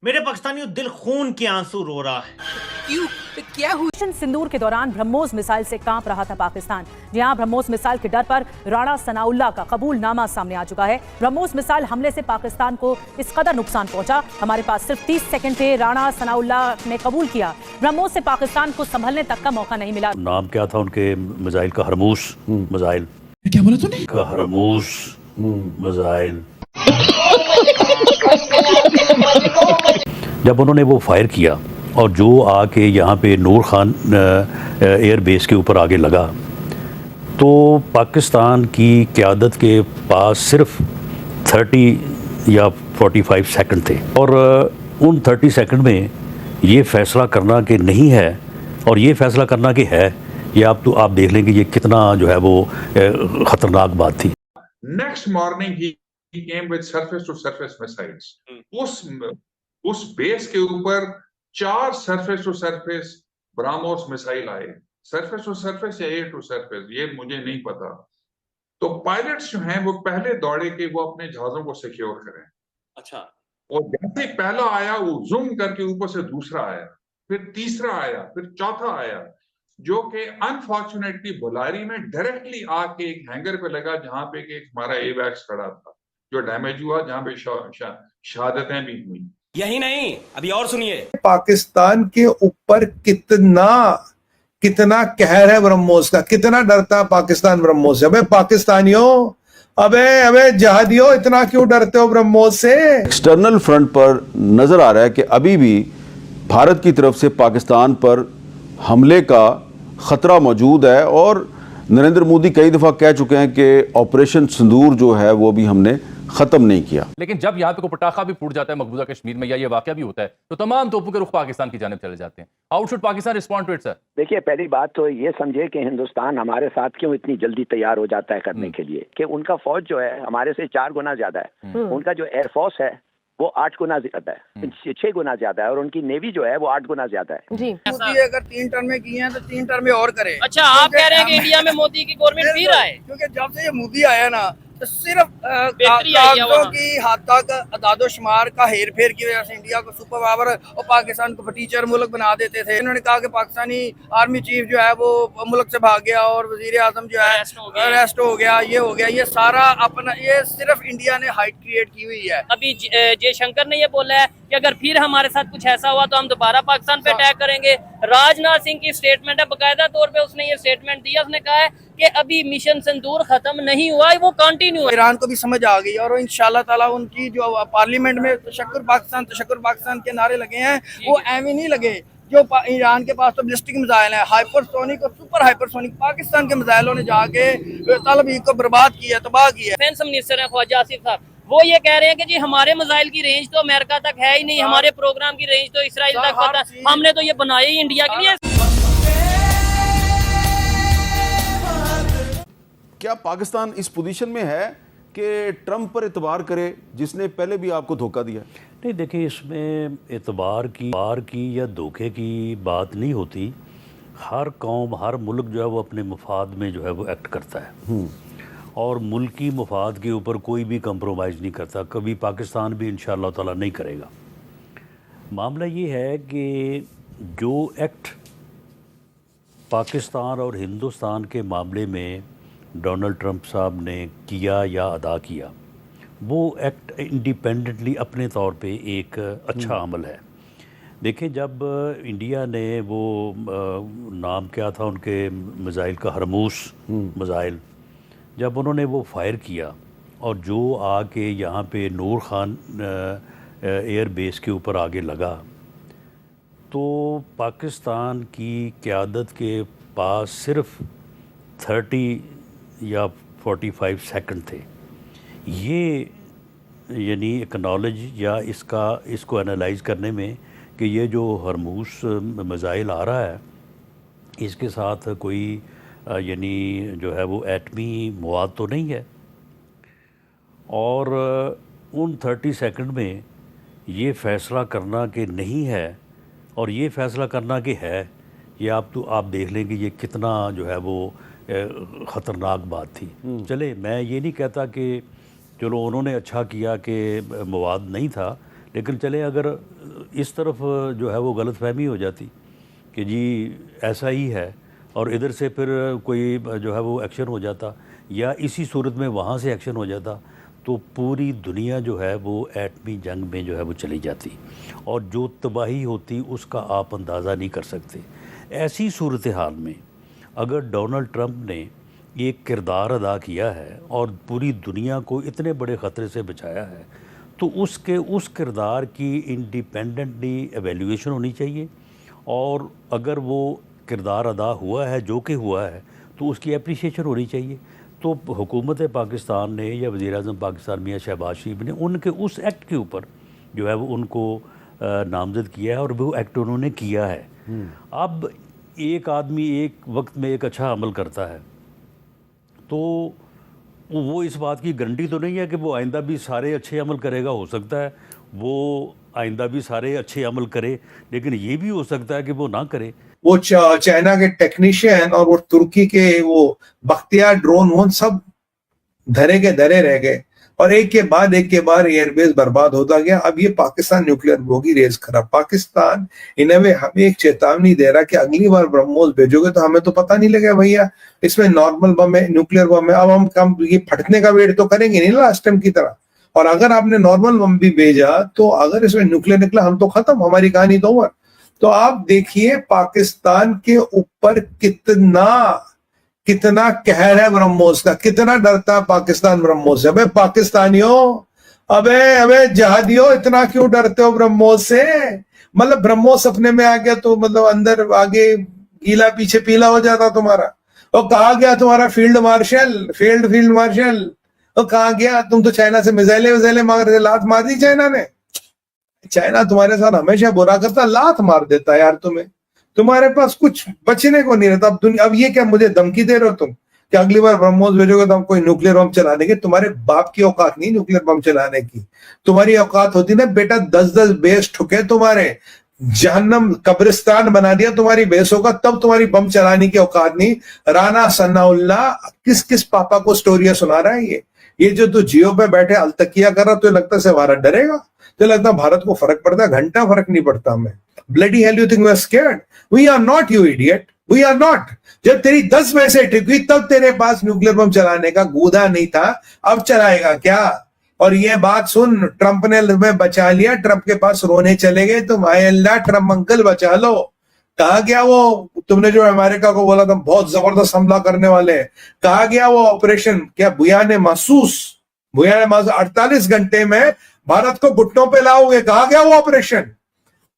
मेरे पाकिस्तानियों, दिल खून के आंसू रो रहा है। क्यों? क्या हुआ? ऑपरेशन सिंदूर के दौरान ब्रह्मोस मिसाइल से कांप रहा था पाकिस्तान। जहां ब्रह्मोस मिसाइल के डर पर राणा सनाउल्लाह का कबूलनामा सामने आ चुका है। ब्रह्मोस मिसाइल हमले से पाकिस्तान को इस कदर नुकसान पहुंचा, हमारे पास सिर्फ 30 सेकंड थे। राणा सनाउल्लाह ने कबूल किया, ब्रह्मोस से पाकिस्तान को संभलने तक का मौका नहीं मिला। नाम क्या था उनके मिसाइल का? हरमूस मिसाइल। क्या बोला तूने? हरमूस मिसाइल। जब उन्होंने वो फायर किया और जो आके यहाँ पे नूर खान एयर बेस के ऊपर आगे लगा, तो पाकिस्तान की क़यादत के पास सिर्फ 30 या 45 सेकंड थे और उन 30 सेकंड में ये फैसला करना कि नहीं है और ये फैसला करना कि है, ये आप देख लेंगे ये कितना जो है वो ख़तरनाक बात थी। नेक्स्ट मॉर्निंग ही came with surface to surface missiles. उस बेस के ऊपर 4 surface to surface BrahMos missile आए। सरफेस टू सरफेस या एयर टू सरफेस, ये मुझे नहीं पता। तो पायलट्स जो हैं वो पहले दौड़े कि वो अपने जहाजों को सिक्योर करें। अच्छा। और जैसे पहला आया वो जूम करके ऊपर से दूसरा आया, फिर तीसरा आया, फिर चौथा आया, जो कि अनफॉर्चुनेटली बुलारी में डायरेक्टली आके एक हैंगर पे लगा जहां पे एक हमारा एवैक्स खड़ा था जो डैमेज हुआ, जहां पे शहादतें भी हुई। यही नहीं, अभी और सुनिए। पाकिस्तान के ऊपर कितना कहर है ब्रह्मोस का, कितना डरता है पाकिस्तान ब्रह्मोस से। अबे पाकिस्तानियों, अबे जहादियों, इतना क्यों डरते हो ब्रह्मोस से? एक्सटर्नल फ्रंट पर नजर आ रहा है कि अभी भी भारत की तरफ से पाकिस्तान पर हमले का खतरा मौजूद है और नरेंद्र मोदी कई दफा कह चुके हैं कि ऑपरेशन सिंदूर जो है वो भी हमने खत्म नहीं किया। लेकिन जब यहाँ पे कोई पटाखा भी फूट जाता है मकबूजा कश्मीर में या ये वाकया भी होता है तो तमाम तोपों के रुख पाकिस्तान की जानिब चले जाते हैं। How should Pakistan respond to it sir? देखिए, पहली बात तो ये समझे कि हिंदुस्तान हमारे साथ क्यों इतनी जल्दी तैयार हो जाता है करने के लिए, कि उनका फौज जो है हमारे से 4 गुना ज्यादा है, उनका जो एयरफोर्स है वो 8 गुना ज्यादा है, 6 गुना ज्यादा है, और उनकी नेवी जो है वो 8 गुना ज्यादा है। जी, मोदी अगर 3 टर्म में किए हैं तो 3 टर्म में और करे। अच्छा, आप कह रहे हैं कि इंडिया में मोदी की गवर्नमेंट फिर आए? क्योंकि जब से ये मोदी आया ना तो सिर्फ कागजों की हद तक अदादोशुमार का हेर फेर की वजह से इंडिया को सुपर पावर और पाकिस्तान को टीचर मुल्क बना देते थे। इन्होंने कहा कि पाकिस्तानी आर्मी चीफ जो है वो मुल्क से भाग गया और वजीर आजम जो है अरेस्ट हो गया, ये हो गया, ये सारा अपना, ये सिर्फ इंडिया ने हाइट क्रिएट की हुई है। अभी जयशंकर ने ये बोला है कि अगर फिर हमारे साथ कुछ ऐसा हुआ तो हम दोबारा पाकिस्तान पे अटैक करेंगे। राजनाथ सिंह की स्टेटमेंट है, बाकायदा तौर पे उसने ये स्टेटमेंट दिया, उसने कहा है कि अभी मिशन सिंदूर खत्म नहीं हुआ है, वो कंटिन्यू है। ईरान को भी समझ आ गई और इंशाल्लाह ताला उनकी जो पार्लियामेंट में तशक्कुर पाकिस्तान के नारे लगे हैं वो ऐਵੇਂ नहीं लगे। जो ईरान के पास तो बैलिस्टिक मिसाइल है, हाइपरसोनिक और सुपर हाइपरसोनिक, पाकिस्तान के मिसाइलों ने जाके तलबी को बर्बाद किया, तबाह किया। डिफेंस मिनिस्टर है ख्वाजा आसिफ साहब, वो ये कह रहे हैं कि जी हमारे मिसाइल की रेंज तो अमेरिका तक है ही नहीं, हमारे प्रोग्राम की रेंज तो इसराइल तक होता है, हमने तो ये बनाया ही इंडिया के लिए। क्या पाकिस्तान इस पोजीशन में है कि ट्रंप पर एतबार करे जिसने पहले भी आपको धोखा दिया? नहीं, देखिए, इसमें एतबार की या धोखे की बात नहीं होती। हर कौम, हर मुल्क जो है वो अपने मफाद में जो है वो एक्ट करता है और मुल्की मफाद के ऊपर कोई भी कंप्रोमाइज़ नहीं करता। कभी पाकिस्तान भी इंशाअल्लाह ताला नहीं करेगा। मामला ये है कि जो एक्ट पाकिस्तान और हिंदुस्तान के मामले में डोनाल्ड ट्रंप साहब ने किया या अदा किया, वो एक्ट इंडिपेंडेंटली अपने तौर पे एक अच्छा अमल है। देखें, जब इंडिया ने वो नाम क्या था उनके मिसाइल का? हरमूस मिसाइल। जब उन्होंने वो फायर किया और जो आके यहाँ पे नूर खान एयर बेस के ऊपर आगे लगा, तो पाकिस्तान की क़यादत के पास सिर्फ 30 या 45 सेकंड थे। ये यानी एक्नॉलेज या इसको एनालाइज़ करने में कि ये जो हरमूस मिसाइल आ रहा है इसके साथ कोई यानी जो है वो एटमी मवाद तो नहीं है, और उन 30 सेकंड में ये फ़ैसला करना कि नहीं है और ये फ़ैसला करना कि है, ये आप देख लेंगे ये कितना जो है वो ख़तरनाक बात थी। चले, मैं ये नहीं कहता कि चलो उन्होंने अच्छा किया कि मवाद नहीं था, लेकिन चले अगर इस तरफ जो है वो गलतफहमी हो जाती कि जी ऐसा ही है, और इधर से फिर कोई जो है वो एक्शन हो जाता, या इसी सूरत में वहाँ से एक्शन हो जाता, तो पूरी दुनिया जो है वो एटमी जंग में जो है वो चली जाती, और जो तबाही होती उसका आप अंदाज़ा नहीं कर सकते। ऐसी सूरत हाल में अगर डोनाल्ड ट्रंप ने एक किरदार अदा किया है और पूरी दुनिया को इतने बड़े ख़तरे से बचाया है, तो उस किरदार की इंडिपेंडेंटली एवेल्यूएशन होनी चाहिए, और अगर वो किरदार अदा हुआ है जो कि हुआ है तो उसकी अप्रिसिएशन होनी चाहिए। तो हुकूमत पाकिस्तान ने या वज़ीर-ए-आज़म पाकिस्तान मियां शहबाज शरीफ ने उनके उस एक्ट के ऊपर जो है वो उनको नामज़द किया है, और वो एक्ट उन्होंने किया है। अब एक आदमी एक वक्त में एक अच्छा अमल करता है, तो वो इस बात की गारंटी तो नहीं है कि वो आइंदा भी सारे अच्छे अमल करेगा। हो सकता है वो आइंदा भी सारे अच्छे अमल करे, लेकिन ये भी हो सकता है कि वो ना करे। वो चाइना के टेक्नीशियन और वो तुर्की के वो बख्तियार ड्रोन वोन सब धरे के धरे रह गए, और एक के बाद एयरबेस बर्बाद होता गया। अब ये पाकिस्तान न्यूक्लियर होगी रेस खराब। पाकिस्तान इनवे हमें एक चेतावनी दे रहा कि अगली बार ब्रह्मोस भेजोगे तो हमें तो पता नहीं लगेगा भैया इसमें नॉर्मल बम है, न्यूक्लियर बम है। अब हम कम ये फटने का वेट तो करेंगे नहीं लास्ट टाइम की तरह, और अगर आपने नॉर्मल बम भी भेजा तो अगर इसमें न्यूक्लियर निकला हम तो खत्म, हमारी कहानी तो ओवर। तो आप देखिए पाकिस्तान के ऊपर कितना कहर है ब्रह्मोस का, कितना डरता पाकिस्तान ब्रह्मोस से। अबे पाकिस्तानियों, अबे जहादियों, इतना क्यों डरते हो ब्रह्मोस से? मतलब ब्रह्मोस अपने में आ गया तो मतलब अंदर आगे गीला पीछे पीला हो जाता तुम्हारा। और कहा गया तुम्हारा फील्ड मार्शल, और कहा गया तुम तो चाइना से मिसाइलें मांग रहे थे, लात मार दी चाइना ने। चाइना तुम्हारे साथ हमेशा बुरा करता, लात मार देता यार तुम्हें, तुम्हारे पास कुछ बचने को नहीं रहता। अब ये क्या मुझे धमकी दे रहे हो तुम कि अगली बार ब्रह्मोस भेजोगे तो हम कोई न्यूक्लियर बम चलाने के? तुम्हारे बाप की औकात नहीं न्यूक्लियर बम चलाने की। तुम्हारी औकात होती ना बेटा 10-10 बेस ठुके तुम्हारे, जहन्नम कब्रिस्तान बना दिया तुम्हारी बेसों का, तब तुम्हारी बम चलाने की औकात नहीं। राना सनाउल्लाह किस पापा को स्टोरियां सुना रहा है ये जो तू जियो पे बैठे अलतकिया कर रहा, तो लगता है भारत डरेगा? तो लगता भारत को फर्क पड़ता है? घंटा फर्क नहीं पड़ता हमें। Bloody hell you think we are scared? We are not, you idiot, we are not. जब तेरी 10 में से ठिक हुई तब तेरे पास न्यूक्लियर बम चलाने का गूदा नहीं था, अब चलाएगा क्या? और ये बात सुन, ट्रंप ने हमें बचा लिया, ट्रंप के पास रोने चले गए तुम, हाय अल्लाह ट्रंप अंकल बचा लो। कहा गया वो तुमने जो अमेरिका को बोला था बहुत जबरदस्त हमला करने वाले, कहा गया वो ऑपरेशन क्या भुया ने महसूस 48 घंटे में भारत को घुटनों पे लाओगे, कहा गया वो ऑपरेशन।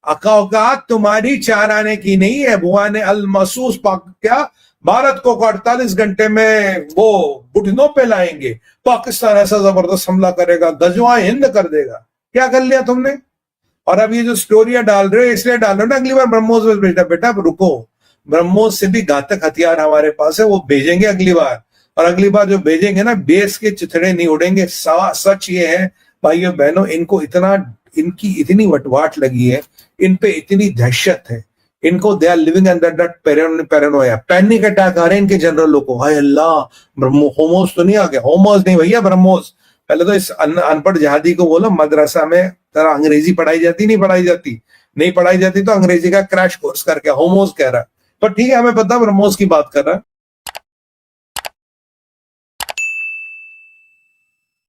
औकात तुम्हारी 4 आने की नहीं है, भुआ ने अल महसूस क्या भारत को 48 घंटे में वो घुटनों पे लाएंगे, पाकिस्तान ऐसा जबरदस्त हमला करेगा, गजवा हिंद कर देगा। क्या कर लिया तुमने? और अब ये जो स्टोरियां डाल रहे हो इसलिए डाल रहे हो ना अगली बार ब्रह्मोस में भेजना। बेटा रुको, ब्रह्मोस से भी घातक हथियार हमारे पास है, वो भेजेंगे अगली बार, और अगली बार जो भेजेंगे ना बेस के चिथड़े नहीं उड़ेंगे। सच ये है भाइयों बहनों, इनकी इतनी वटवाट लगी है, इन पे इतनी दहशत है, इनको they are living under that paranoia, panic attack आ रहे हैं इनके जनरलों को। हाय अल्लाह, होमोस तो नहीं आ गया? होमोस नहीं भैया, ब्रह्मोस। पहले तो इस अनपढ़ जहादी को बोलो मदरसा में तरह अंग्रेजी पढ़ाई जाती नहीं पढ़ाई जाती तो अंग्रेजी का क्रैश कोर्स करके होमोस कह रहा है, पर ठीक है हमें पता ब्रह्मोस की बात कर रहा है।